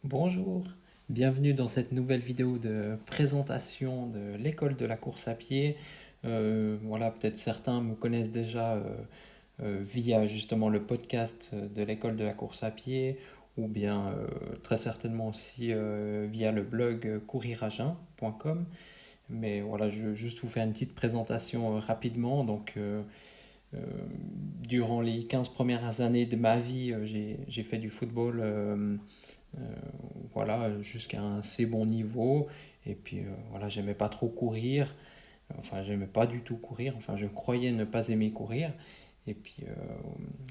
Bonjour, bienvenue dans cette nouvelle vidéo de présentation de l'école de la course à pied. Voilà, peut-être certains me connaissent déjà via justement le podcast de l'école de la course à pied ou bien très certainement aussi via le blog couriragin.com. Mais voilà, je vais juste vous faire une petite présentation rapidement. Euh, Durant les 15 premières années de ma vie, j'ai fait du football. Euh, voilà, jusqu'à un assez bon niveau. Et puis voilà, j'aimais pas trop courir. Enfin, j'aimais pas du tout courir. Enfin, je croyais ne pas aimer courir. Et puis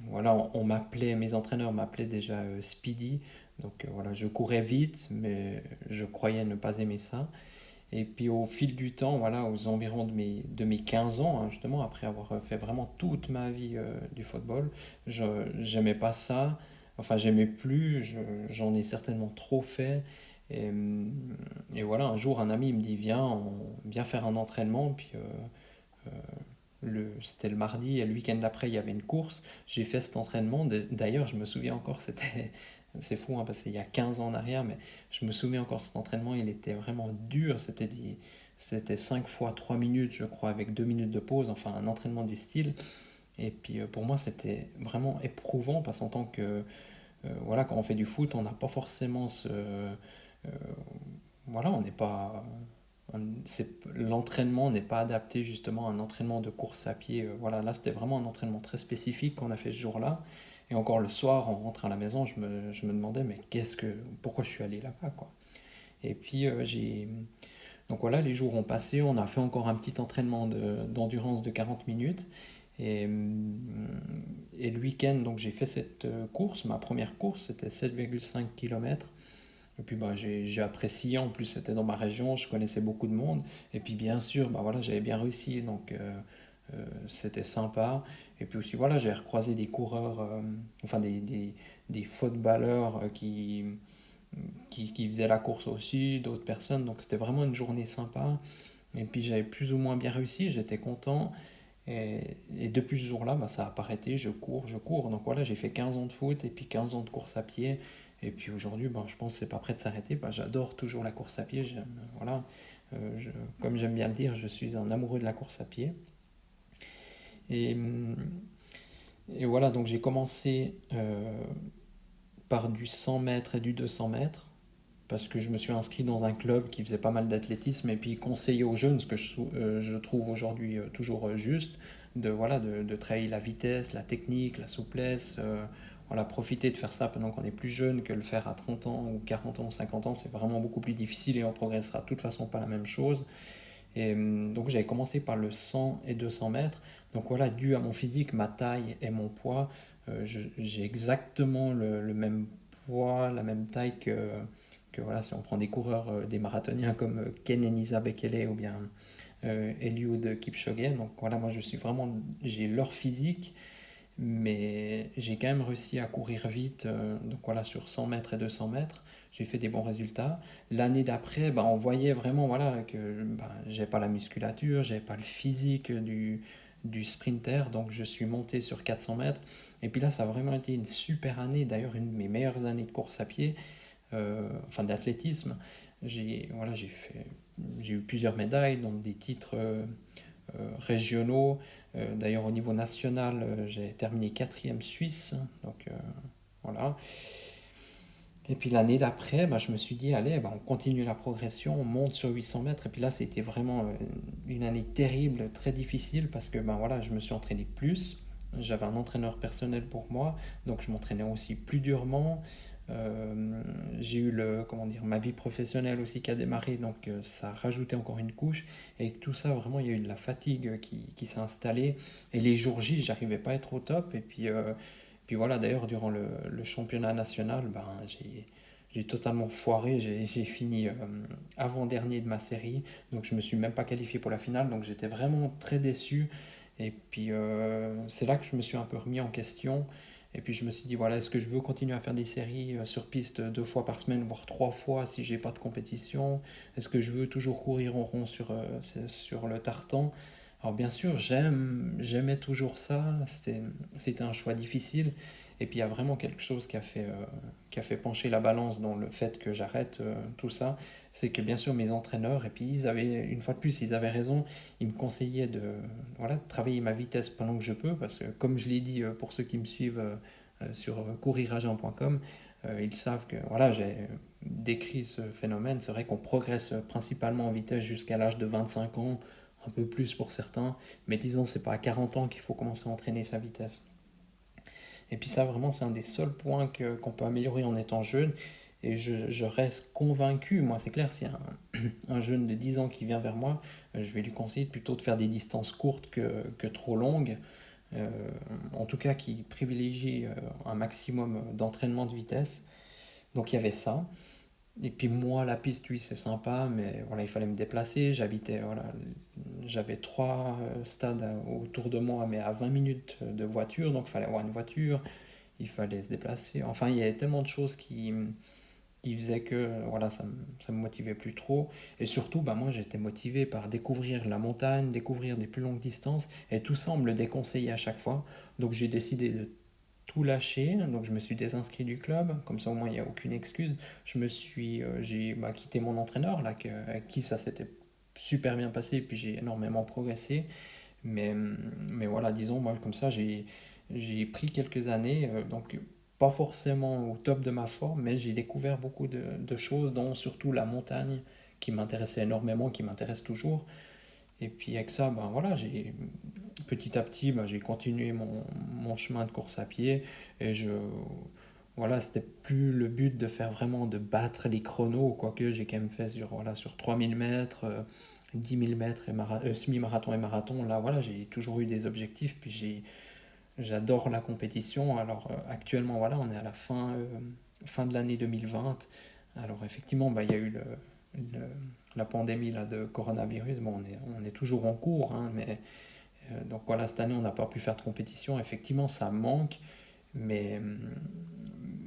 voilà, on m'appelait, mes entraîneurs m'appelaient déjà Speedy. Donc voilà, je courais vite, mais je croyais ne pas aimer ça. Et puis au fil du temps, voilà, aux environs de mes 15 ans, hein, justement, après avoir fait vraiment toute ma vie du football, je j'aimais pas ça. Enfin, j'aimais plus, j'en ai certainement trop fait. Et, et voilà, un jour, un ami il me dit, viens faire un entraînement. Puis c'était le mardi et le week-end d'après, il y avait une course. J'ai fait cet entraînement. D'ailleurs, je me souviens encore, c'est fou, hein, parce qu'il y a 15 ans en arrière, mais je me souviens encore, cet entraînement, il était vraiment dur. C'était 5 fois 3 minutes, je crois, avec 2 minutes de pause, enfin un entraînement du style. Et puis pour moi, c'était vraiment éprouvant, parce qu'en tant que, voilà, quand on fait du foot, on n'a pas forcément voilà, on n'est pas, l'entraînement n'est pas adapté justement à un entraînement de course à pied. Voilà, là c'était vraiment un entraînement très spécifique qu'on a fait ce jour-là. Et encore le soir, en rentrant à la maison, je me demandais, mais pourquoi je suis allé là-bas, quoi. Et puis donc voilà, les jours ont passé, on a fait encore un petit entraînement d'endurance de 40 minutes. Et, et le week-end, donc j'ai fait cette course, ma première course, c'était 7,5 km. Et puis bah, j'ai apprécié, en plus c'était dans ma région, je connaissais beaucoup de monde. Et puis bien sûr, bah, voilà, j'avais bien réussi, donc c'était sympa. Et puis aussi, voilà, j'ai recroisé des coureurs, enfin des footballeurs qui faisaient la course aussi, d'autres personnes. Donc c'était vraiment une journée sympa. Et puis j'avais plus ou moins bien réussi, j'étais content. Et depuis ce jour-là, bah, ça n'a pas arrêté, je cours, je cours. Donc voilà, j'ai fait 15 ans de foot et puis 15 ans de course à pied. Et puis aujourd'hui, bah, je pense que c'est pas prêt de s'arrêter. Bah, j'adore toujours la course à pied. Voilà, comme j'aime bien le dire, je suis un amoureux de la course à pied. Et, et voilà, donc j'ai commencé par du 100 mètres et du 200 mètres parce que je me suis inscrit dans un club qui faisait pas mal d'athlétisme et puis conseiller aux jeunes, ce que je trouve aujourd'hui toujours juste, voilà, de travailler la vitesse, la technique, la souplesse, voilà, profiter de faire ça pendant qu'on est plus jeune que le faire à 30 ans ou 40 ans ou 50 ans, c'est vraiment beaucoup plus difficile et on progressera de toute façon pas la même chose. Et donc j'avais commencé par le 100 et 200 mètres. Donc voilà, dû à mon physique, ma taille et mon poids, j'ai exactement le même poids, la même taille que voilà, si on prend des coureurs, des marathoniens comme Kenenisa Bekele ou bien Eliud Kipchoge. Donc voilà, moi je suis vraiment, j'ai leur physique, mais j'ai quand même réussi à courir vite. Donc voilà, sur 100 mètres et 200 mètres, j'ai fait des bons résultats. L'année d'après, bah, on voyait vraiment voilà, que bah, j'avais pas la musculature, j'avais pas le physique du sprinter, donc je suis monté sur 400 mètres. Et puis là, ça a vraiment été une super année, d'ailleurs une de mes meilleures années de course à pied, enfin d'athlétisme. Voilà, j'ai eu plusieurs médailles, donc des titres régionaux. D'ailleurs, au niveau national, j'ai terminé quatrième Suisse. Donc voilà. Et puis l'année d'après, bah, je me suis dit, allez, bah, on continue la progression, on monte sur 800 mètres. Et puis là, c'était vraiment une année terrible, très difficile, parce que ben, voilà, je me suis entraîné plus. J'avais un entraîneur personnel pour moi, donc je m'entraînais aussi plus durement. J'ai eu comment dire, ma vie professionnelle aussi qui a démarré, donc ça a rajouté encore une couche. Et avec tout ça, vraiment, il y a eu de la fatigue qui s'est installée. Et les jours J, j'arrivais pas à être au top. Et puis voilà, d'ailleurs, durant le championnat national, ben, j'ai totalement foiré. J'ai fini avant-dernier de ma série. Donc je me suis même pas qualifié pour la finale. Donc j'étais vraiment très déçu. Et puis c'est là que je me suis un peu remis en question. Et puis je me suis dit, voilà, est-ce que je veux continuer à faire des séries sur piste 2 fois par semaine, voire 3 fois si j'ai pas de compétition? Est-ce que je veux toujours courir en rond sur le tartan? Alors bien sûr, j'aimais toujours ça, c'était un choix difficile. Et puis il y a vraiment quelque chose qui a fait pencher la balance dans le fait que j'arrête tout ça. C'est que bien sûr mes entraîneurs, et puis ils avaient, une fois de plus, ils avaient raison, ils me conseillaient de travailler ma vitesse pendant que je peux, parce que comme je l'ai dit pour ceux qui me suivent sur couriragent.com, ils savent que voilà, j'ai décrit ce phénomène. C'est vrai qu'on progresse principalement en vitesse jusqu'à l'âge de 25 ans, un peu plus pour certains, mais disons c'est pas à 40 ans qu'il faut commencer à entraîner sa vitesse. Et puis ça vraiment c'est un des seuls points qu'on peut améliorer en étant jeune. Et je reste convaincu, moi c'est clair, s'il y a un jeune de 10 ans qui vient vers moi, je vais lui conseiller plutôt de faire des distances courtes que trop longues. Euh, En tout cas qui privilégie un maximum d'entraînement de vitesse. Donc il y avait ça. Et puis moi, la piste, oui, c'est sympa, mais voilà, il fallait me déplacer. J'avais trois stades autour de moi, mais à 20 minutes de voiture, donc il fallait avoir une voiture, il fallait se déplacer. Enfin, il y avait tellement de choses qui faisaient que voilà, ça me motivait plus trop. Et surtout, bah, moi, j'étais motivé par découvrir la montagne, découvrir des plus longues distances, et tout ça, on me le déconseillait à chaque fois. Donc j'ai décidé de tout lâché, donc je me suis désinscrit du club, comme ça au moins il n'y a aucune excuse. J'ai quitté mon entraîneur, là, avec qui ça s'était super bien passé, puis j'ai énormément progressé. Mais voilà, disons, moi comme ça, j'ai pris quelques années, donc pas forcément au top de ma forme, mais j'ai découvert beaucoup de choses, dont surtout la montagne, qui m'intéressait énormément, qui m'intéresse toujours. Et puis avec ça, ben voilà, petit à petit, ben, j'ai continué mon chemin de course à pied. Et voilà, c'était plus le but de faire vraiment de battre les chronos, quoique j'ai quand même fait sur 3000 mètres, 10 000 mètres, semi-marathon et marathon. Là, voilà, j'ai toujours eu des objectifs, puis j'adore la compétition. Alors actuellement, voilà, on est à la fin de l'année 2020. Alors effectivement, bah, il y a eu le- la pandémie là, de coronavirus. Bon, on est toujours en cours, hein, mais donc voilà, cette année, on n'a pas pu faire de compétition. Effectivement, ça manque, mais,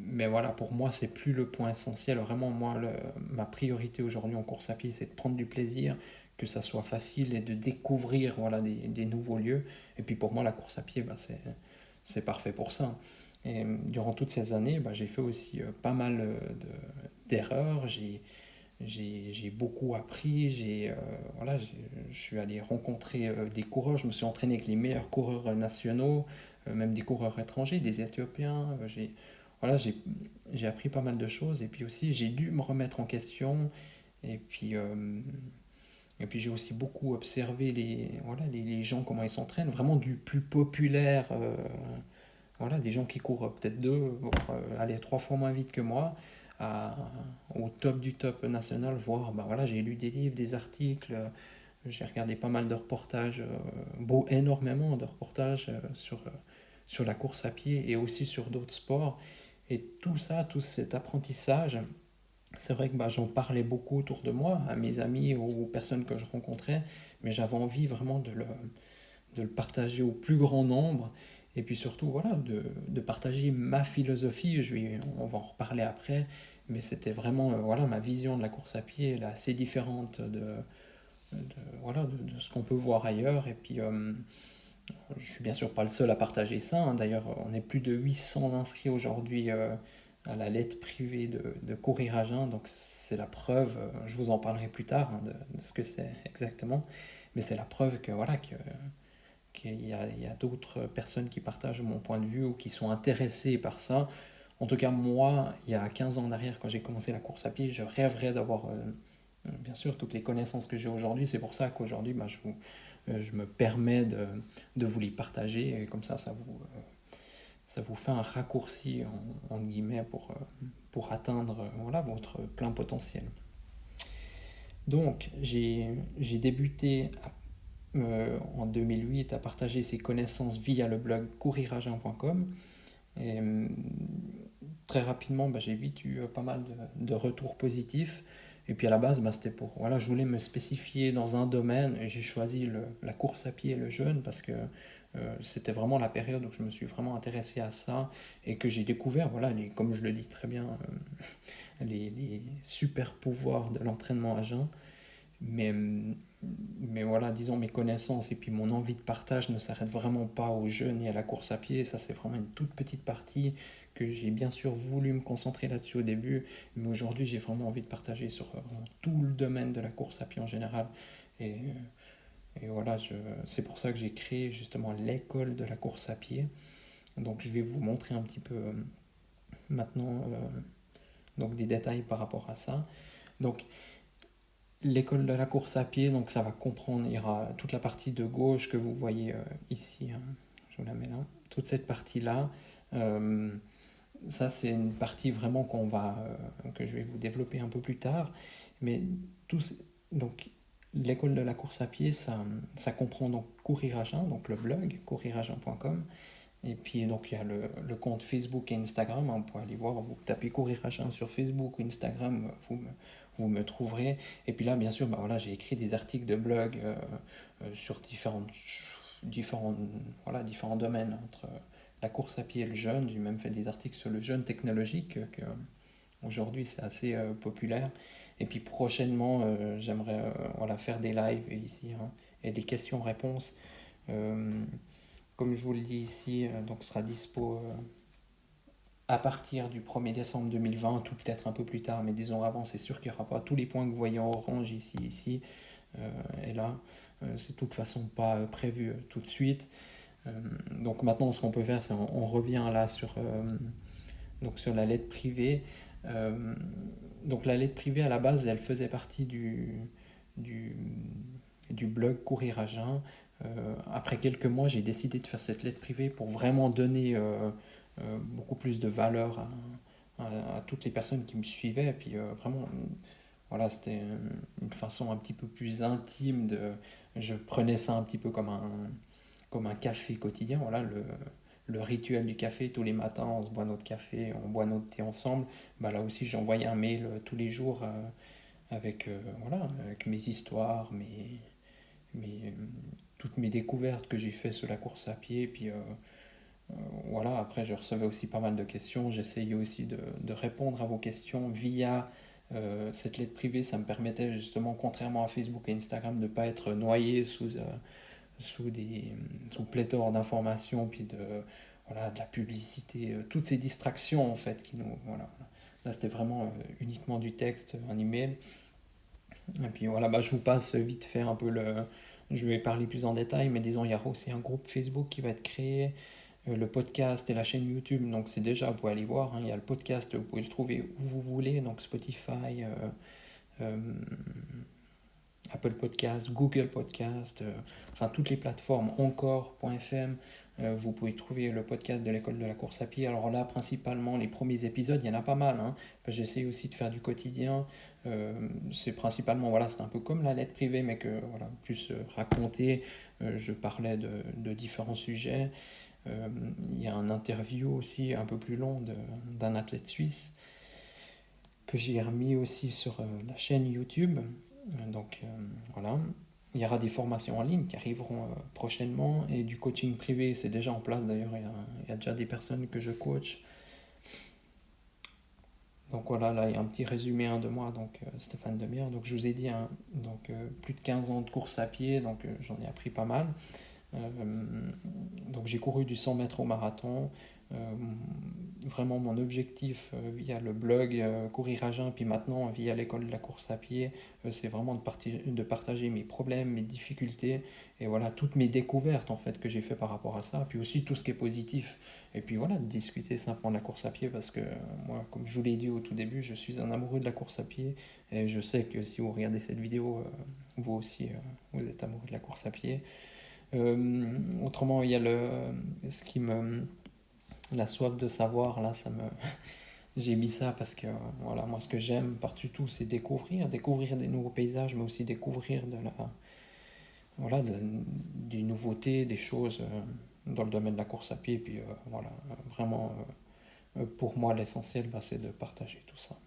mais voilà, pour moi, c'est plus le point essentiel. Vraiment, moi, ma priorité aujourd'hui en course à pied, c'est de prendre du plaisir, que ça soit facile et de découvrir voilà, des nouveaux lieux. Et puis pour moi, la course à pied, bah, c'est parfait pour ça. Et durant toutes ces années, bah, j'ai fait aussi pas mal d'erreurs. J'ai beaucoup appris. Je suis allé rencontrer des coureurs. Je me suis entraîné avec les meilleurs coureurs nationaux, même des coureurs étrangers, des Éthiopiens. J'ai appris pas mal de choses. Et puis aussi, j'ai dû me remettre en question. Et puis, euh, et puis j'ai aussi beaucoup observé les gens, comment ils s'entraînent. Vraiment du plus populaire. Voilà, des gens qui courent peut-être allez, trois fois moins vite que moi, à- au top du top national, voire, bah voilà, j'ai lu des livres, des articles, j'ai regardé pas mal de reportages, énormément de reportages sur la course à pied et aussi sur d'autres sports. Et tout ça, tout cet apprentissage, c'est vrai que bah, j'en parlais beaucoup autour de moi, à mes amis ou aux personnes que je rencontrais, mais j'avais envie vraiment de le partager au plus grand nombre et puis surtout voilà de partager ma philosophie. On va en reparler après, mais c'était vraiment voilà ma vision de la course à pied, elle est assez différente de ce qu'on peut voir ailleurs. Et puis je suis bien sûr pas le seul à partager ça, hein. D'ailleurs on est plus de 800 inscrits aujourd'hui à la lettre privée de Courir à Jeun, donc c'est la preuve, je vous en parlerai plus tard hein, de ce que c'est exactement, mais c'est la preuve que voilà qu'il y a d'autres personnes qui partagent mon point de vue ou qui sont intéressées par ça. En tout cas, moi, il y a 15 ans en arrière, quand j'ai commencé la course à pied, je rêverais d'avoir, bien sûr, toutes les connaissances que j'ai aujourd'hui. C'est pour ça qu'aujourd'hui, bah, je me permets de vous les partager. Et comme ça vous fait un raccourci, en guillemets, pour atteindre voilà, votre plein potentiel. Donc, j'ai débuté en 2008 à partager ses connaissances via le blog couriragent.com. Et très rapidement, bah, j'ai vite eu pas mal de retours positifs. Et puis à la base, bah, c'était voilà, je voulais me spécifier dans un domaine et j'ai choisi la course à pied et le jeûne parce que c'était vraiment la période où je me suis vraiment intéressé à ça et que j'ai découvert, voilà, comme je le dis très bien, les super pouvoirs de l'entraînement à jeun. Mais, mais voilà, disons, mes connaissances et puis mon envie de partage ne s'arrête vraiment pas aux jeunes et à la course à pied. Ça, c'est vraiment une toute petite partie que j'ai bien sûr voulu me concentrer là-dessus au début. Mais aujourd'hui, j'ai vraiment envie de partager sur vraiment tout le domaine de la course à pied en général. Et, et voilà, c'est pour ça que j'ai créé justement l'école de la course à pied. Donc, je vais vous montrer un petit peu maintenant donc des détails par rapport à ça. Donc, l'école de la course à pied, donc ça va comprendre, il y aura toute la partie de gauche que vous voyez ici, hein, je vous la mets là, toute cette partie-là, euh, ça c'est une partie vraiment que je vais vous développer un peu plus tard, mais tout, donc l'école de la course à pied, ça comprend donc Courir à Jeun, donc le blog couriragin.com, et puis donc il y a le compte Facebook et Instagram, hein, on peut aller voir, vous tapez Courir H1 sur Facebook ou Instagram, vous me trouverez. Et puis là, bien sûr, bah voilà, j'ai écrit des articles de blog sur différents, voilà, différents domaines, entre la course à pied et le jeûne. J'ai même fait des articles sur le jeûne technologique, que aujourd'hui c'est assez populaire. Et puis prochainement, j'aimerais voilà, faire des lives ici, hein, et des questions-réponses. Euh, Comme je vous le dis ici, donc sera dispo à partir du 1er décembre 2020, ou peut-être un peu plus tard, mais disons avant, c'est sûr qu'il n'y aura pas tous les points que vous voyez en orange ici et là. C'est de toute façon pas prévu tout de suite. Euh, donc maintenant, ce qu'on peut faire, c'est on revient là donc sur la lettre privée. Euh, donc la lettre privée, à la base, elle faisait partie du, du blog Courir à Jeun. Après quelques mois, j'ai décidé de faire cette lettre privée pour vraiment donner beaucoup plus de valeur à toutes les personnes qui me suivaient. Et puis vraiment, voilà, c'était une façon un petit peu plus intime de. Je prenais ça un petit peu comme un café quotidien. Voilà, le rituel du café, tous les matins, on se boit notre café, on boit notre thé ensemble. Bah, là aussi, j'envoyais un mail tous les jours voilà, avec mes histoires, toutes mes découvertes que j'ai fait sur la course à pied. Et puis voilà, après, je recevais aussi pas mal de questions. J'essayais aussi de répondre à vos questions via cette lettre privée. Ça me permettait justement, contrairement à Facebook et Instagram, de ne pas être noyé sous pléthore d'informations, puis voilà, de la publicité, toutes ces distractions en fait qui nous. Voilà. Là, c'était vraiment uniquement du texte, un email. Et puis voilà, bah, je vous passe vite fait un peu le. Je vais parler plus en détail, mais disons, il y aura aussi un groupe Facebook qui va être créé, le podcast et la chaîne YouTube. Donc, c'est déjà, vous pouvez aller voir, hein, il y a le podcast, vous pouvez le trouver où vous voulez, donc Spotify, euh, Apple Podcast, Google Podcast, enfin toutes les plateformes, encore.fm. Vous pouvez trouver le podcast de l'école de la course à pied. Alors là, principalement, les premiers épisodes, il y en a pas mal. Hein. J'essaie aussi de faire du quotidien. C'est principalement, voilà, c'est un peu comme la lettre privée, mais que, voilà, plus raconté. Je parlais de différents sujets. Il y a un interview aussi un peu plus long d'un athlète suisse que j'ai remis aussi sur la chaîne YouTube. Donc voilà, il y aura des formations en ligne qui arriveront prochainement et du coaching privé, c'est déjà en place d'ailleurs, il y a déjà des personnes que je coach. Donc voilà, là il y a un petit résumé de moi, donc Stéphane Demire. Donc je vous ai dit, hein, donc, plus de 15 ans de course à pied, donc j'en ai appris pas mal. Donc j'ai couru du 100 mètres au marathon. Euh, Vraiment mon objectif via le blog Courir à Jeun, puis maintenant via l'école de la course à pied, c'est vraiment de partager mes problèmes, mes difficultés et voilà toutes mes découvertes en fait que j'ai fait par rapport à ça, puis aussi tout ce qui est positif. Et puis voilà, de discuter simplement de la course à pied parce que moi, comme je vous l'ai dit au tout début, je suis un amoureux de la course à pied et je sais que si vous regardez cette vidéo, vous aussi, vous êtes amoureux de la course à pied. Autrement, il y a ce qui me, la soif de savoir, là, j'ai mis ça parce que, voilà, moi, ce que j'aime par-dessus tout, c'est découvrir des nouveaux paysages, mais aussi découvrir voilà, des nouveautés, des choses dans le domaine de la course à pied. Puis, voilà, vraiment, pour moi, l'essentiel, bah, c'est de partager tout ça.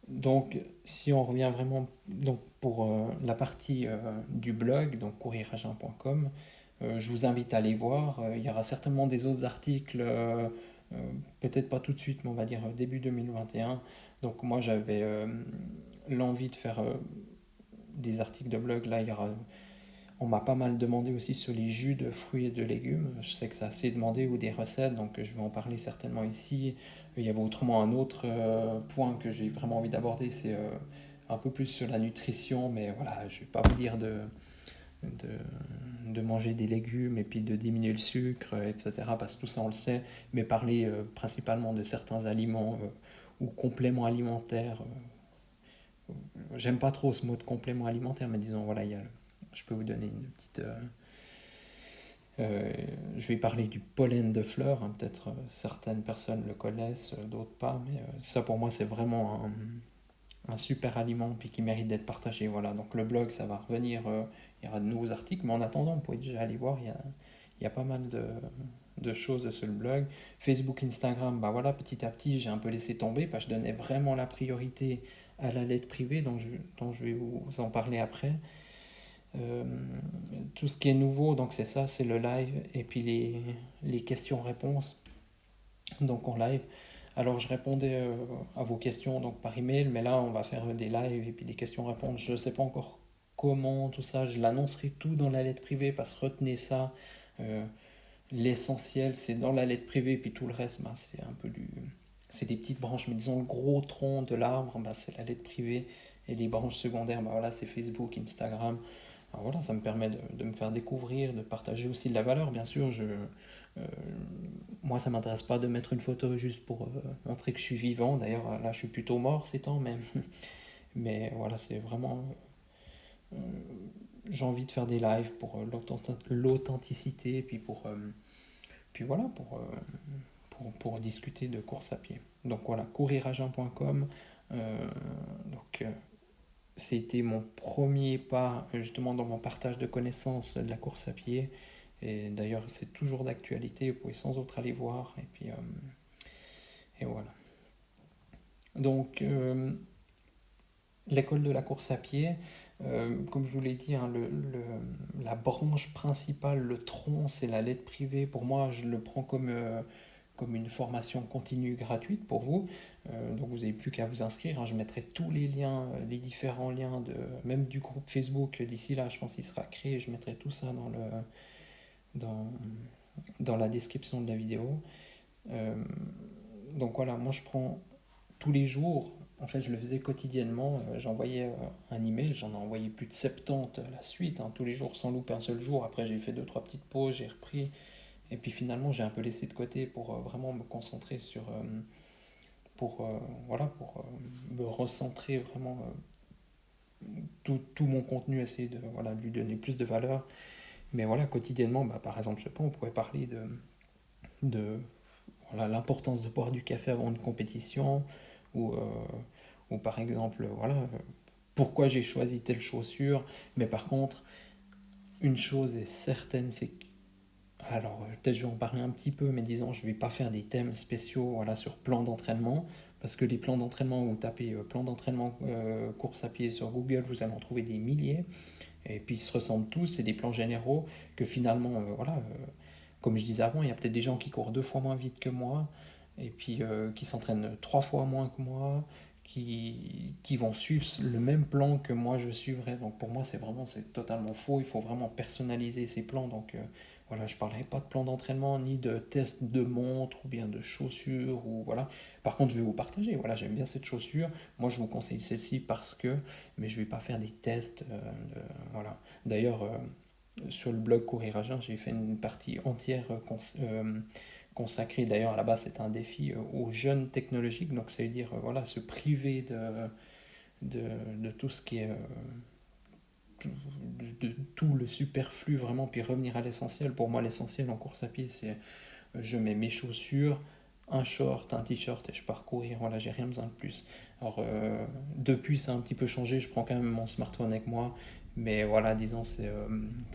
Donc, si on revient vraiment donc pour la partie du blog, donc couriragin.com, je vous invite à aller voir. Il y aura certainement des autres articles, peut-être pas tout de suite, mais on va dire début 2021. Donc moi l'envie de faire des articles de blog. Là, on m'a pas mal demandé aussi sur les jus de fruits et de légumes. Je sais que c'est assez demandé ou des recettes, donc je vais en parler certainement ici. Il y avait autrement un autre point que j'ai vraiment envie d'aborder, c'est un peu plus sur la nutrition, mais voilà, je vais pas vous dire de manger des légumes et puis de diminuer le sucre, etc. Parce que tout ça on le sait, mais parler principalement de certains aliments ou compléments alimentaires. J'aime pas trop ce mot de complément alimentaire, mais disons, voilà, je peux vous donner une petite. Je vais parler du pollen de fleurs, hein, peut-être certaines personnes le connaissent, d'autres pas, mais ça pour moi c'est vraiment un super aliment puis qui mérite d'être partagé. Voilà, donc le blog ça va revenir, il y aura de nouveaux articles, mais en attendant, vous pouvez déjà aller voir, il y a pas mal de choses sur le blog. Facebook, Instagram, bah voilà, petit à petit j'ai un peu laissé tomber parce que je donnais vraiment la priorité à la lettre privée, dont je vais vous en parler après. Euh, tout ce qui est nouveau, donc c'est ça, c'est le live et puis les questions-réponses, donc en live. Alors je répondais à vos questions donc par email, mais là on va faire des lives et puis des questions-réponses. Je ne sais pas encore comment tout ça, je l'annoncerai tout dans la lettre privée parce que retenez ça, euh, l'essentiel c'est dans la lettre privée, puis tout le reste bah, c'est un peu c'est des petites branches, mais disons le gros tronc de l'arbre bah, c'est la lettre privée et les branches secondaires bah, voilà, c'est Facebook, Instagram. Alors voilà, ça me permet de me faire découvrir, de partager aussi de la valeur. Bien sûr, moi, ça m'intéresse pas de mettre une photo juste pour montrer que je suis vivant. D'ailleurs, là, je suis plutôt mort ces temps, mais voilà, c'est vraiment. euh, j'ai envie de faire des lives pour l'authenticité, puis voilà, pour discuter de course à pied. Donc voilà, couriragent.com. Donc, c'était mon premier pas justement dans mon partage de connaissances de la course à pied. Et d'ailleurs, c'est toujours d'actualité, vous pouvez sans autre aller voir. Et voilà. Donc, l'école de la course à pied, comme je vous l'ai dit, hein, la branche principale, le tronc, c'est la lettre privée. Pour moi, je le prends comme une formation continue gratuite pour vous. Donc vous n'avez plus qu'à vous inscrire, hein. Je mettrai tous les liens, les différents liens, même du groupe Facebook d'ici là, je pense qu'il sera créé. Je mettrai tout ça dans, dans la description de la vidéo. Euh, donc voilà, moi je prends tous les jours, en fait je le faisais quotidiennement, j'envoyais un email, j'en ai envoyé plus de 70 à la suite, hein, tous les jours sans louper un seul jour. Après j'ai fait deux trois petites pauses, j'ai repris, et puis finalement j'ai un peu laissé de côté pour vraiment me concentrer pour me recentrer vraiment tout mon contenu, essayer de voilà, lui donner plus de valeur. Mais voilà, quotidiennement, bah, par exemple, je sais pas, on pourrait parler de voilà, l'importance de boire du café avant une compétition, ou, ou par exemple, voilà, pourquoi j'ai choisi telle chaussure. Mais par contre, une chose est certaine, c'est que, alors peut-être je vais en parler un petit peu, mais disons, je vais pas faire des thèmes spéciaux voilà, sur plan d'entraînement, parce que les plans d'entraînement, vous tapez plan d'entraînement course à pied sur Google, vous allez en trouver des milliers, et puis ils se ressemblent tous, c'est des plans généraux que finalement, voilà, comme je disais avant, il y a peut-être des gens qui courent deux fois moins vite que moi, et puis qui s'entraînent trois fois moins que moi, qui vont suivre le même plan que moi je suivrais. Donc pour moi, c'est totalement faux. Il faut vraiment personnaliser ces plans. Donc voilà, je ne parlerai pas de plan d'entraînement, ni de test de montre, ou bien de chaussures, ou voilà. Par contre, je vais vous partager. Voilà, j'aime bien cette chaussure. Moi, je vous conseille celle-ci parce que, mais je ne vais pas faire des tests. Voilà. D'ailleurs, sur le blog Courir à Jeun, j'ai fait une partie entière consacrée. D'ailleurs, à la base, c'est un défi aux jeunes technologiques. Donc, ça veut dire voilà, se priver de tout ce qui est. De tout le superflu vraiment, puis revenir à l'essentiel. Pour moi, l'essentiel en course à pied, c'est je mets mes chaussures, un short, un t-shirt et je pars courir. Voilà, j'ai rien besoin de plus. Alors, depuis, ça a un petit peu changé. Je prends quand même mon smartphone avec moi. Mais voilà, disons,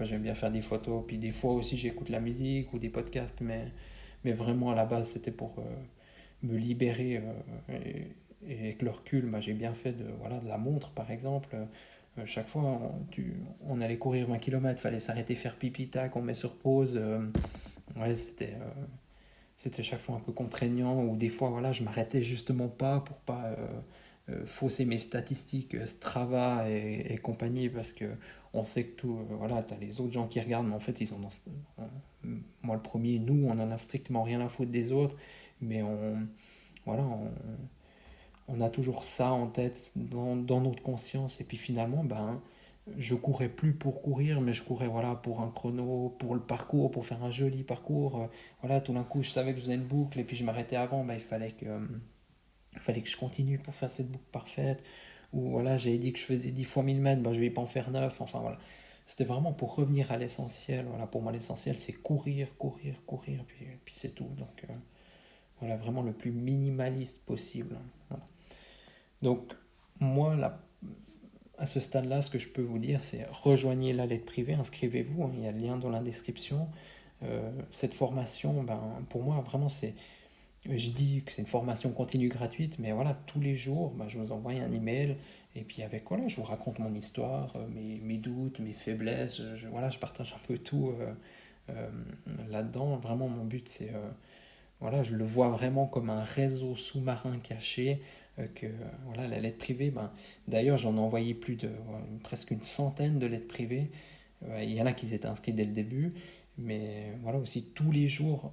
j'aime bien faire des photos. Puis des fois aussi, j'écoute la musique ou des podcasts. Mais vraiment, à la base, c'était pour me libérer. Et avec le recul, bah, j'ai bien fait voilà, de la montre, par exemple. Chaque fois, on allait courir 20 km, fallait s'arrêter faire pipi, tac, on met sur pause. Ouais, c'était chaque fois un peu contraignant, ou des fois, voilà, je m'arrêtais justement pas pour pas fausser mes statistiques Strava et compagnie parce que on sait que tout, voilà, t'as les autres gens qui regardent, mais en fait, moi le premier, nous, on en a strictement rien à foutre des autres, mais voilà, on a toujours ça en tête dans notre conscience, et puis finalement, ben, je courais plus pour courir, mais je courais voilà, pour un chrono, pour le parcours, pour faire un joli parcours. Voilà, tout d'un coup, je savais que je faisais une boucle, et puis je m'arrêtais avant, ben, il fallait que je continue pour faire cette boucle parfaite. Ou voilà, j'avais dit que je faisais 10 fois 1000 mètres, ben, je vais pas en faire 9. Enfin voilà, c'était vraiment pour revenir à l'essentiel. Voilà, pour moi, l'essentiel, c'est courir, courir, courir, puis c'est tout. Donc voilà, vraiment le plus minimaliste possible. Voilà. Donc, moi, à ce stade-là, ce que je peux vous dire, c'est rejoignez la lettre privée, inscrivez-vous, hein, il y a le lien dans la description. Cette formation, ben, pour moi, vraiment, je dis que c'est une formation continue gratuite, mais voilà, tous les jours, ben, je vous envoie un email, et puis voilà, je vous raconte mon histoire, mes doutes, mes faiblesses, voilà, je partage un peu tout euh, là-dedans. Vraiment, mon but, c'est voilà, je le vois vraiment comme un réseau sous-marin caché. Voilà, la lettre privée, ben, d'ailleurs, j'en ai envoyé plus de presque une centaine de lettres privées. Il y en a qui étaient inscrits dès le début, mais voilà aussi tous les jours.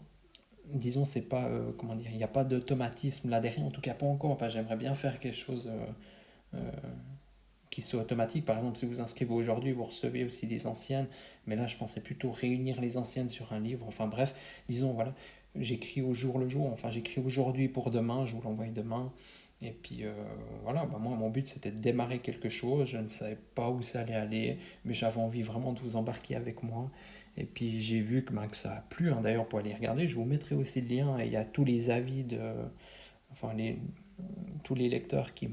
Disons, c'est pas comment dire, il n'y a pas d'automatisme là derrière, en tout cas pas encore. Enfin, j'aimerais bien faire quelque chose euh, qui soit automatique. Par exemple, si vous inscrivez aujourd'hui, vous recevez aussi des anciennes. Mais là, je pensais plutôt réunir les anciennes sur un livre. Enfin bref, disons, voilà, j'écris au jour le jour. Enfin, j'écris aujourd'hui pour demain, je vous l'envoie demain. Et puis voilà, bah, moi, mon but, c'était de démarrer quelque chose. Je ne savais pas où ça allait aller, mais j'avais envie vraiment de vous embarquer avec moi. Et puis j'ai vu que, bah, que ça a plu, hein. D'ailleurs, pour aller regarder, je vous mettrai aussi le lien. Il y a tous les avis enfin, tous les lecteurs qui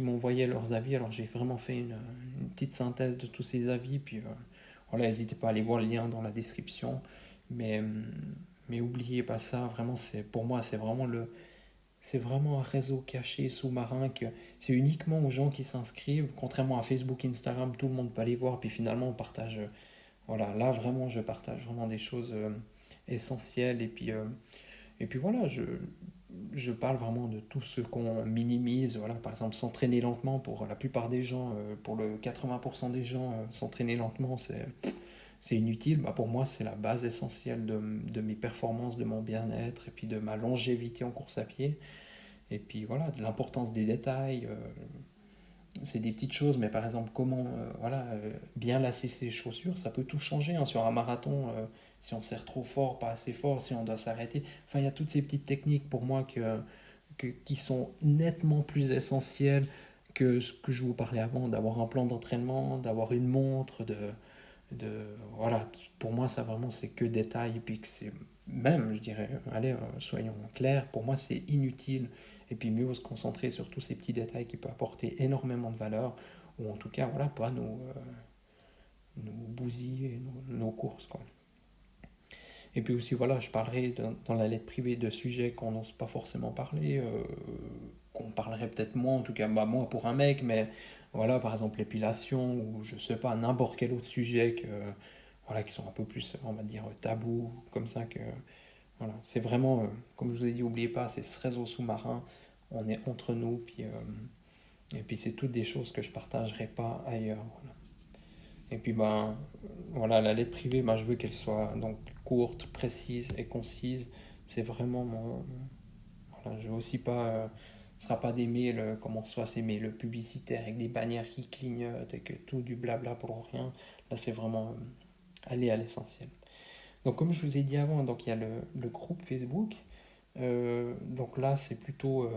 m'envoyaient leurs avis. Alors j'ai vraiment fait une petite synthèse de tous ces avis. Puis voilà, n'hésitez pas à aller voir le lien dans la description. Mais, mais oubliez pas ça, vraiment, pour moi, c'est vraiment un réseau caché sous-marin que c'est uniquement aux gens qui s'inscrivent. Contrairement à Facebook, Instagram, tout le monde peut aller voir. Puis finalement, on partage. Voilà, là vraiment, je partage vraiment des choses essentielles. Et puis voilà, je parle vraiment de tout ce qu'on minimise. Voilà, par exemple, s'entraîner lentement pour la plupart des gens, pour le 80% des gens, s'entraîner lentement, c'est inutile. Bah, pour moi, c'est la base essentielle de mes performances, de mon bien-être et puis de ma longévité en course à pied. Et puis voilà, de l'importance des détails. C'est des petites choses, mais par exemple, comment voilà, bien lasser ses chaussures, ça peut tout changer, hein, sur un marathon. Si on serre trop fort, pas assez fort, si on doit s'arrêter. Enfin, il y a toutes ces petites techniques pour moi qui sont nettement plus essentielles que ce que je vous parlais avant, d'avoir un plan d'entraînement, d'avoir une montre, de voilà, pour moi, ça vraiment, c'est que détail, et puis que c'est même, je dirais, allez, soyons clairs, pour moi, c'est inutile, et puis mieux se concentrer sur tous ces petits détails qui peuvent apporter énormément de valeur, ou en tout cas, voilà, pas nous bousiller nos courses, quoi. Et puis aussi, voilà, je parlerai dans la lettre privée de sujets qu'on n'ose pas forcément parler, qu'on parlerait peut-être moins, en tout cas, bah, moi pour un mec, mais voilà, par exemple l'épilation, ou je sais pas, n'importe quel autre sujet voilà, qui sont un peu plus, on va dire, tabous, comme ça, voilà, c'est vraiment, comme je vous ai dit, n'oubliez pas, c'est ce réseau sous-marin, on est entre nous, et puis c'est toutes des choses que je partagerai pas ailleurs. Voilà. Et puis ben voilà, la lettre privée, ben, je veux qu'elle soit donc courte, précise et concise. C'est vraiment mon. Voilà, je veux aussi pas. Ce sera pas des mails comme on reçoit ces mails publicitaires avec des bannières qui clignotent et que tout du blabla pour rien. Là, c'est vraiment aller à l'essentiel. Donc, comme je vous ai dit avant, donc il y a le groupe Facebook. Donc là, c'est plutôt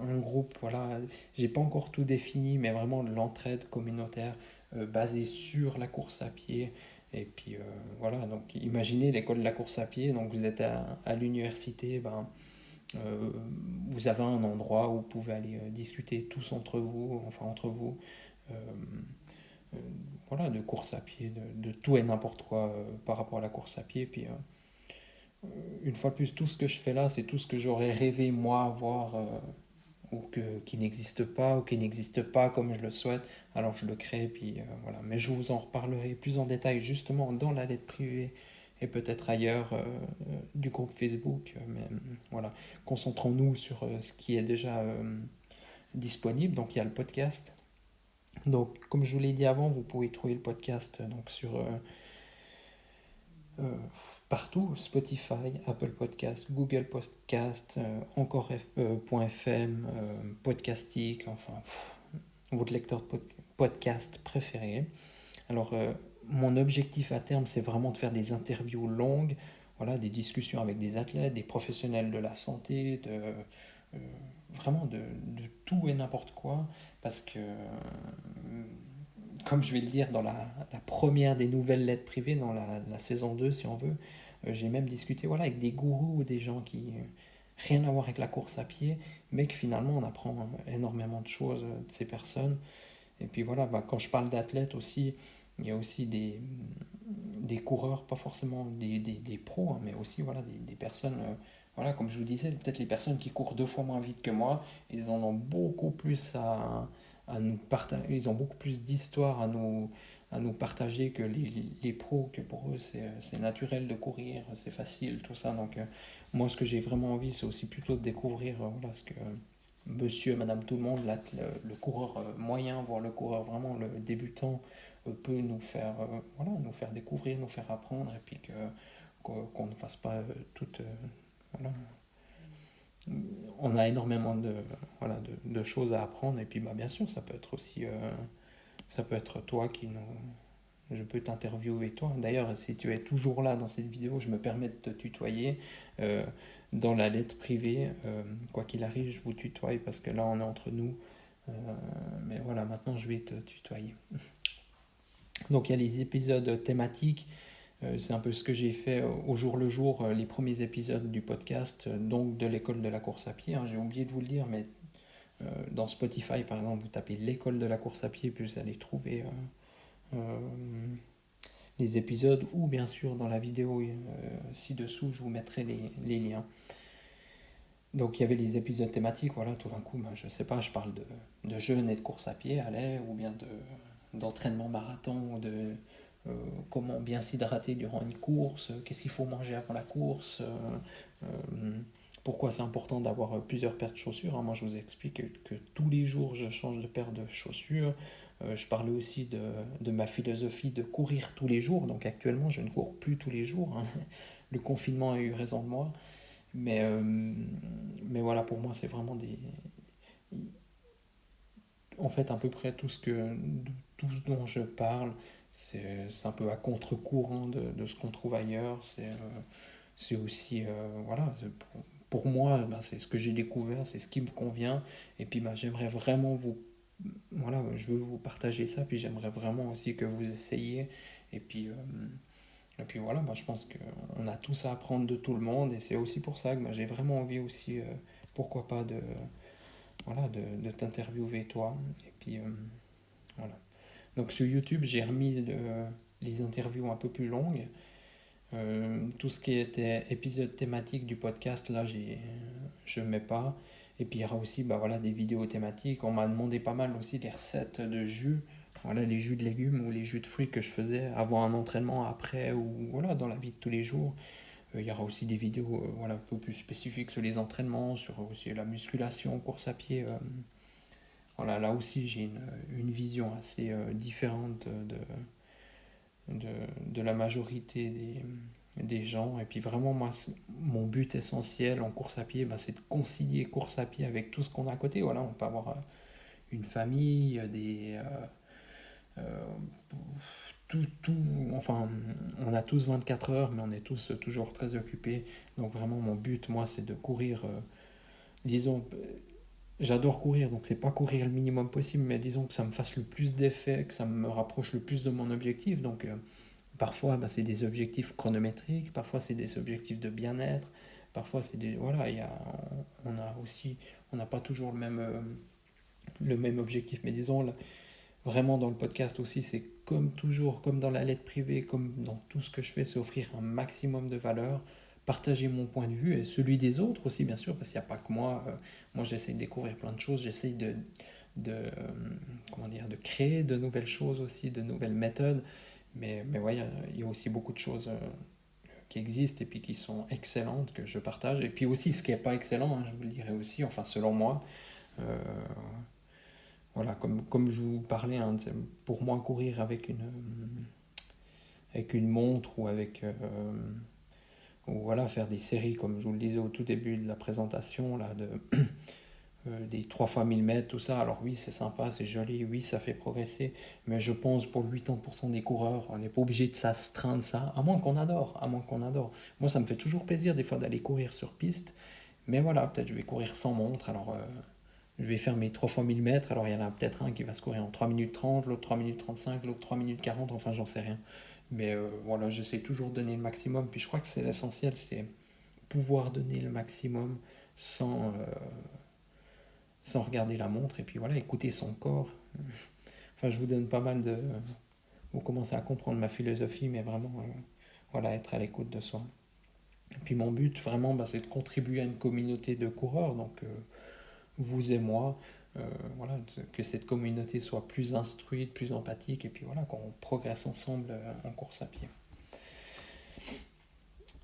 un groupe, voilà, j'ai pas encore tout défini, mais vraiment de l'entraide communautaire basée sur la course à pied. Et puis voilà, donc imaginez l'école de la course à pied, donc vous êtes à l'université, ben, euh, vous avez un endroit où vous pouvez aller discuter tous entre vous, enfin entre vous, euh, euh, voilà, de course à pied, de tout et n'importe quoi par rapport à la course à pied. Puis une fois de plus, tout ce que je fais là, c'est tout ce que j'aurais rêvé moi avoir ou qui n'existe pas ou qui n'existe pas comme je le souhaite, alors je le crée, puis voilà. Mais je vous en reparlerai plus en détail justement dans la lettre privée et peut-être ailleurs du groupe Facebook. Mais voilà, concentrons-nous sur ce qui est déjà disponible. Donc il y a le podcast. Donc comme je vous l'ai dit avant, vous pouvez trouver le podcast donc sur euh, partout, Spotify, Apple Podcast, Google Podcast, encore.fm, Podcastic, enfin votre lecteur de podcast préféré. Alors, mon objectif à terme, c'est vraiment de faire des interviews longues, voilà, des discussions avec des athlètes, des professionnels de la santé, vraiment de tout et n'importe quoi, parce que, comme je vais le dire dans la première des nouvelles lettres privées, dans la saison 2 si on veut, j'ai même discuté voilà, avec des gourous, des gens qui rien à voir avec la course à pied, mais que finalement on apprend énormément de choses de ces personnes. Et puis voilà, bah, quand je parle d'athlètes aussi, il y a aussi des coureurs, pas forcément des pros, hein, mais aussi voilà, des personnes, voilà, comme je vous disais, peut-être les personnes qui courent 2 fois moins vite que moi, ils en ont beaucoup plus à nous partager, ils ont beaucoup plus d'histoires à nous partager que les pros, que pour eux c'est naturel de courir, c'est facile, tout ça. Donc moi ce que j'ai vraiment envie, c'est aussi plutôt de découvrir voilà, ce que monsieur, madame, tout le monde, le coureur moyen, voire le coureur vraiment le débutant, peut nous faire, voilà, nous faire découvrir, nous faire apprendre, et puis qu'on ne fasse pas toute. Voilà. On a énormément voilà, de choses à apprendre, et puis bah, bien sûr, ça peut être aussi. Ça peut être toi qui nous. Je peux t'interviewer toi. D'ailleurs, si tu es toujours là dans cette vidéo, je me permets de te tutoyer. Euh, dans la lettre privée, quoi qu'il arrive, je vous tutoie parce que là, on est entre nous. Euh, mais voilà, maintenant, je vais te tutoyer. Donc, il y a les épisodes thématiques. C'est un peu ce que j'ai fait au jour le jour, les premiers épisodes du podcast, donc de l'école de la course à pied. Hein. J'ai oublié de vous le dire, mais dans Spotify, par exemple, vous tapez l'école de la course à pied, puis vous allez trouver euh, les épisodes, ou bien sûr dans la vidéo ci-dessous, je vous mettrai les liens. Donc il y avait les épisodes thématiques, voilà, tout d'un coup, bah, je sais pas, je parle de jeûne et de course à pied, allez, ou bien d'entraînement marathon, ou comment bien s'hydrater durant une course, qu'est-ce qu'il faut manger avant la course, pourquoi c'est important d'avoir plusieurs paires de chaussures. Hein. Moi, je vous explique que tous les jours, je change de paire de chaussures. Je parlais aussi de ma philosophie de courir tous les jours. Donc actuellement, je ne cours plus tous les jours. Hein. Le confinement a eu raison de moi. Mais voilà, pour moi, c'est vraiment des... En fait, à peu près tout ce dont je parle, c'est un peu à contre-courant de ce qu'on trouve ailleurs. C'est aussi, voilà, pour moi, ben, c'est ce que j'ai découvert, c'est ce qui me convient. Et puis, ben, j'aimerais vraiment vous, voilà, je veux vous partager ça. Puis, j'aimerais vraiment aussi que vous essayiez. Et puis, voilà, ben, je pense qu'on a tous à apprendre de tout le monde. Et c'est aussi pour ça que ben, j'ai vraiment envie aussi, pourquoi pas, voilà, de t'interviewer toi. Et puis, voilà. Donc, sur YouTube, j'ai remis les interviews un peu plus longues. Tout ce qui était épisode thématique du podcast, là, je ne mets pas. Et puis il y aura aussi bah, voilà, des vidéos thématiques. On m'a demandé pas mal aussi des recettes de jus. Voilà, les jus de légumes ou les jus de fruits que je faisais avant un entraînement, après ou voilà, dans la vie de tous les jours. Il y aura aussi des vidéos voilà, un peu plus spécifiques sur les entraînements, sur aussi la musculation, course à pied. Voilà, là aussi j'ai une vision assez différente de la majorité des gens. Et puis vraiment, moi, mon but essentiel en course à pied, bah, c'est de concilier course à pied avec tout ce qu'on a à côté. Voilà, on peut avoir une famille, euh, tout, enfin, on a tous 24 heures, mais on est tous toujours très occupés. Donc vraiment, mon but, moi, c'est de courir, disons, j'adore courir, donc c'est pas courir le minimum possible, mais disons que ça me fasse le plus d'effet, que ça me rapproche le plus de mon objectif. Donc parfois, bah, c'est des objectifs chronométriques, parfois c'est des objectifs de bien-être, parfois c'est des... Voilà, on a aussi... On n'a pas toujours le même objectif, mais disons, là, vraiment dans le podcast aussi, c'est comme toujours, comme dans la lettre privée, comme dans tout ce que je fais, c'est offrir un maximum de valeur, partager mon point de vue et celui des autres aussi, bien sûr, parce qu'il n'y a pas que moi. Moi, j'essaie de découvrir plein de choses, j'essaie comment dire, de créer de nouvelles choses aussi, de nouvelles méthodes. Mais ouais, il y a aussi beaucoup de choses qui existent et puis qui sont excellentes que je partage. Et puis aussi ce qui n'est pas excellent, hein, je vous le dirais aussi, enfin selon moi, Euh, voilà, comme je vous parlais, hein, pour moi, courir avec une montre ou ou voilà, faire des séries, comme je vous le disais au tout début de la présentation, là, des 3 fois 1000 mètres, tout ça. Alors oui, c'est sympa, c'est joli, oui, ça fait progresser, mais je pense pour 80% des coureurs, on n'est pas obligé de s'astreindre ça, à moins qu'on adore. Moi, ça me fait toujours plaisir des fois d'aller courir sur piste, mais voilà, peut-être je vais courir sans montre, alors je vais faire mes 3 fois 1000 mètres, alors il y en a peut-être un qui va se courir en 3 minutes 30, l'autre 3 minutes 35, l'autre 3 minutes 40, enfin j'en sais rien. Mais voilà, j'essaie toujours de donner le maximum, puis je crois que c'est l'essentiel, c'est pouvoir donner le maximum sans, sans regarder la montre, et puis voilà, écouter son corps. Enfin, je vous donne pas mal de... Vous commencez à comprendre ma philosophie, mais vraiment, voilà, être à l'écoute de soi. Et puis mon but, vraiment, bah, c'est de contribuer à une communauté de coureurs, donc vous et moi, voilà, que cette communauté soit plus instruite, plus empathique, et puis voilà, qu'on progresse ensemble en course à pied.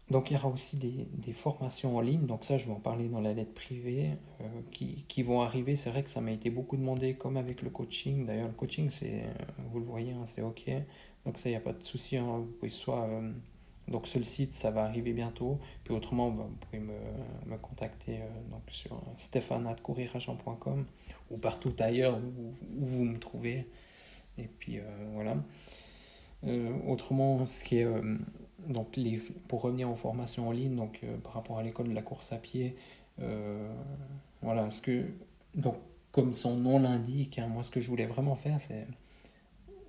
Donc il y aura aussi des formations en ligne, donc ça je vais en parler dans la lettre privée, qui vont arriver. C'est vrai que ça m'a été beaucoup demandé, comme avec le coaching. D'ailleurs le coaching, vous le voyez, hein, c'est ok. Donc ça, il n'y a pas de souci, hein. Vous pouvez soit... donc sur le site, ça va arriver bientôt. Puis autrement, bah, vous pouvez me contacter donc sur stéphane@couriragent.com ou partout ailleurs où vous me trouvez. Et puis voilà. Autrement, ce qui est donc pour revenir aux formations en ligne, donc par rapport à l'école de la course à pied, euh, voilà, donc comme son nom l'indique, hein, moi ce que je voulais vraiment faire,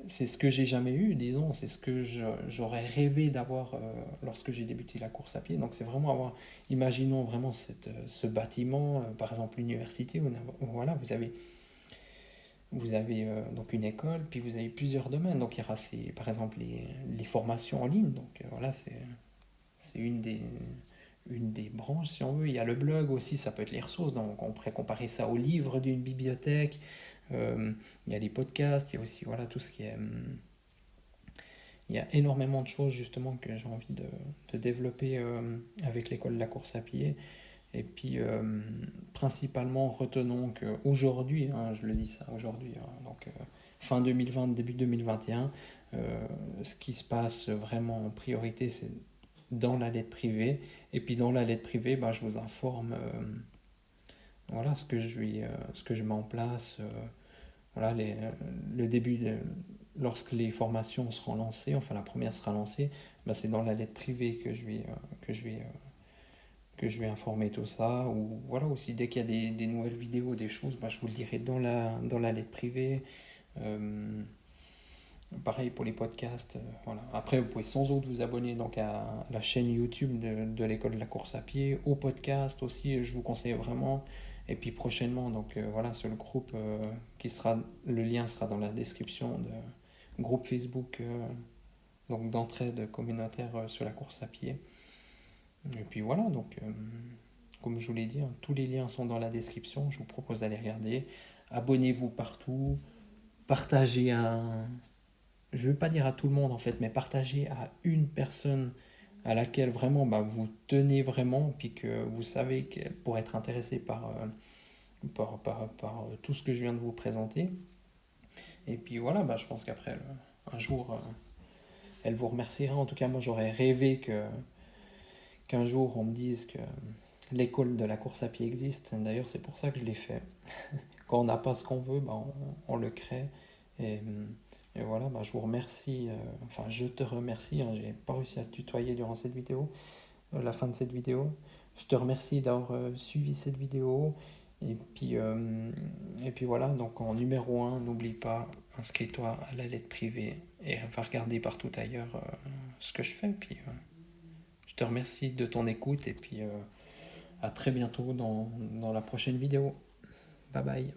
c'est ce que j'ai jamais eu, disons, c'est ce que j'aurais rêvé d'avoir lorsque j'ai débuté la course à pied. Donc c'est vraiment imaginons vraiment ce bâtiment, par exemple l'université, où voilà, vous avez donc une école, puis vous avez plusieurs domaines. Donc il y aura par exemple les formations en ligne. Donc voilà, c'est une des branches, si on veut. Il y a le blog aussi, ça peut être les ressources. Donc on pourrait comparer ça aux livres d'une bibliothèque. Il y a les podcasts, il y a aussi voilà, tout ce qui est... il y a énormément de choses justement que j'ai envie de développer avec l'école de la course à pied. Et puis, principalement, retenons qu'aujourd'hui, hein, je le dis ça aujourd'hui, hein, donc fin 2020, début 2021, ce qui se passe vraiment en priorité, c'est dans la lettre privée. Et puis dans la lettre privée, bah, je vous informe voilà, ce que je mets en place, voilà, le début, lorsque les formations seront lancées, enfin la première sera lancée, bah, c'est dans la lettre privée que je vais informer tout ça. Ou voilà, aussi dès qu'il y a des nouvelles vidéos, des choses, bah, je vous le dirai dans la lettre privée. Euh, Pareil pour les podcasts. Voilà. Après, vous pouvez sans doute vous abonner donc à la chaîne YouTube de l'école de la course à pied, au podcast aussi, je vous conseille vraiment. Et puis prochainement, donc voilà, sur le groupe le lien sera dans la description de groupe Facebook donc d'entraide communautaire sur la course à pied. Et puis voilà, donc comme je vous l'ai dit, hein, tous les liens sont dans la description. Je vous propose d'aller regarder. Abonnez-vous partout. Partagez je ne veux pas dire à tout le monde en fait, mais partagez à une personne à laquelle vraiment bah, vous tenez vraiment, puis que vous savez qu'elle pourrait être intéressée par tout ce que je viens de vous présenter. Et puis voilà, bah, je pense qu'après, un jour, elle vous remerciera. En tout cas, moi j'aurais rêvé qu'un jour on me dise que l'école de la course à pied existe. D'ailleurs, c'est pour ça que je l'ai fait. Quand on n'a pas ce qu'on veut, bah, on le crée. Et, et voilà, bah, je vous remercie. Enfin, je te remercie. Hein, j'ai pas réussi à te tutoyer durant cette vidéo, la fin de cette vidéo. Je te remercie d'avoir suivi cette vidéo. Et puis voilà, donc en numéro un, n'oublie pas, inscris-toi à la lettre privée et va regarder partout ailleurs ce que je fais. Puis je te remercie de ton écoute et puis à très bientôt dans la prochaine vidéo. Bye bye.